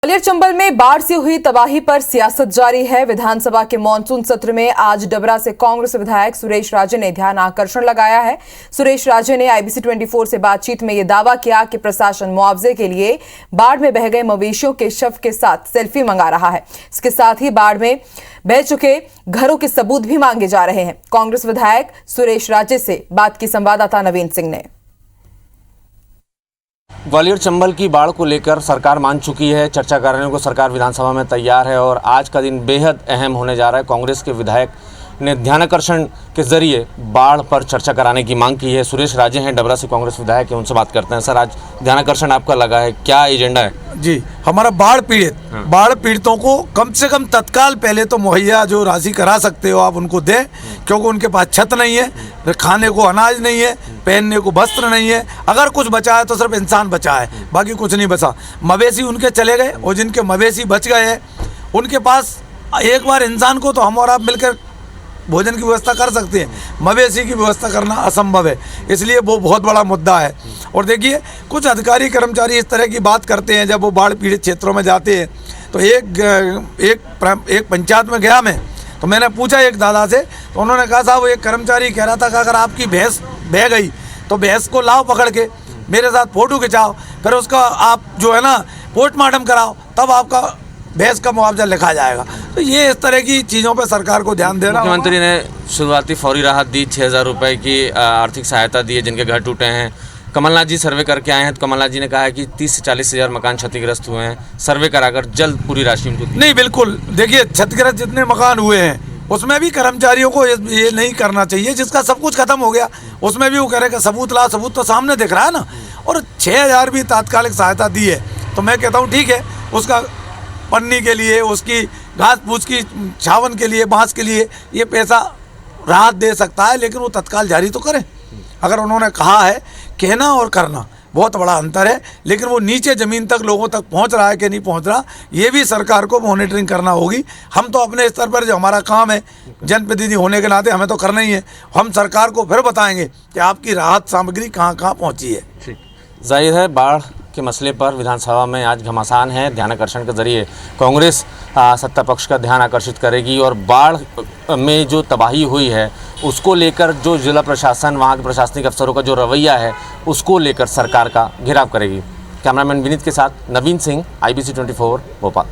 ग्वालियर चंबल में बाढ़ से हुई तबाही पर सियासत जारी है। विधानसभा के मानसून सत्र में आज डबरा से कांग्रेस विधायक सुरेश राजे ने ध्यान आकर्षण लगाया है। सुरेश राजे ने IBC 24 से बातचीत में यह दावा किया कि प्रशासन मुआवजे के लिए बाढ़ में बह गए मवेशियों के शव के साथ सेल्फी मंगा रहा है। इसके साथ ही बाढ़ में बह चुके घरों के सबूत भी मांगे जा रहे हैं। कांग्रेस विधायक सुरेश राजे से बात की संवाददाता नवीन सिंह ने। ग्वालियर चंबल की बाढ़ को लेकर सरकार मान चुकी है, चर्चा करने को सरकार विधानसभा में तैयार है और आज का दिन बेहद अहम होने जा रहा है। कांग्रेस के विधायक ने ध्यानाकर्षण के जरिए बाढ़ पर चर्चा कराने की मांग की है। सुरेश राजे हैं, डबरा से कांग्रेस विधायक है, उनसे बात करते हैं। सर, आज ध्यानाकर्षण आपका लगा है, क्या एजेंडा है? जी, हमारा बाढ़ पीड़ितों को कम से कम तत्काल पहले तो मुहैया जो राशि करा सकते हो आप उनको दें, क्योंकि उनके पास छत नहीं है, फिर खाने को अनाज नहीं है, पहनने को वस्त्र नहीं है। अगर कुछ बचा है तो सिर्फ इंसान बचा है, बाकी कुछ नहीं बचा। मवेशी उनके चले गए और जिनके मवेशी बच गए हैं उनके पास एक बार इंसान को तो हम और आप मिलकर भोजन की व्यवस्था कर सकते हैं, मवेशी की व्यवस्था करना असंभव है। इसलिए वो बहुत बड़ा मुद्दा है। और देखिए, कुछ अधिकारी कर्मचारी इस तरह की बात करते हैं। जब वो बाढ़ पीड़ित क्षेत्रों में जाते हैं तो एक पंचायत में गया मैं, तो मैंने पूछा एक दादा से, तो उन्होंने कहा साहब, एक कर्मचारी कह रहा था कि अगर आपकी भैंस बह गई तो भैंस को लाओ पकड़ के, मेरे साथ फोटो खिंचाओ, फिर उसका आप जो है ना पोस्टमार्टम कराओ, तब आपका भैंस का मुआवजा लिखा जाएगा। तो ये इस तरह की चीज़ों पर सरकार को ध्यान देना। मुख्यमंत्री ने शुरुआती फौरी राहत दी, 6,000 रुपये की आर्थिक सहायता दी है जिनके घर टूटे हैं। कमलनाथ जी सर्वे करके आए हैं, तो कमलनाथ जी ने कहा है कि 30 से 40 हज़ार मकान क्षतिग्रस्त हुए हैं, सर्वे कराकर जल्द पूरी राशि उनको नहीं, बिल्कुल। देखिए, क्षतिग्रस्त जितने मकान हुए हैं उसमें भी कर्मचारियों को ये नहीं करना चाहिए जिसका सब कुछ खत्म हो गया। उसमें भी वो कह रहे कि सबूत ला, सबूत तो सामने दिख रहा है ना। और 6,000 भी तात्कालिक सहायता दी है, तो मैं कहता हूँ ठीक है, उसका पन्नी के लिए, उसकी घास फूस की छावन के लिए, बांस के लिए ये पैसा राहत दे सकता है, लेकिन वो तत्काल जारी तो करें। अगर उन्होंने कहा है, कहना और करना बहुत बड़ा अंतर है। लेकिन वो नीचे ज़मीन तक लोगों तक पहुंच रहा है कि नहीं पहुंच रहा, ये भी सरकार को मॉनिटरिंग करना होगी। हम तो अपने स्तर पर जो हमारा काम है जनप्रतिनिधि होने के नाते हमें तो करना ही है। हम सरकार को फिर बताएंगे कि आपकी राहत सामग्री कहाँ कहाँ पहुँची है। ठीक, जाहिर है बाढ़ के मसले पर विधानसभा में आज घमासान है। ध्यानाकर्षण के जरिए कांग्रेस सत्ता पक्ष का ध्यान आकर्षित करेगी और बाढ़ में जो तबाही हुई है उसको लेकर जो जिला प्रशासन, वहाँ के प्रशासनिक अफसरों का जो रवैया है उसको लेकर सरकार का घेराव करेगी। कैमरामैन विनीत के साथ नवीन सिंह, IBC 24 भोपाल।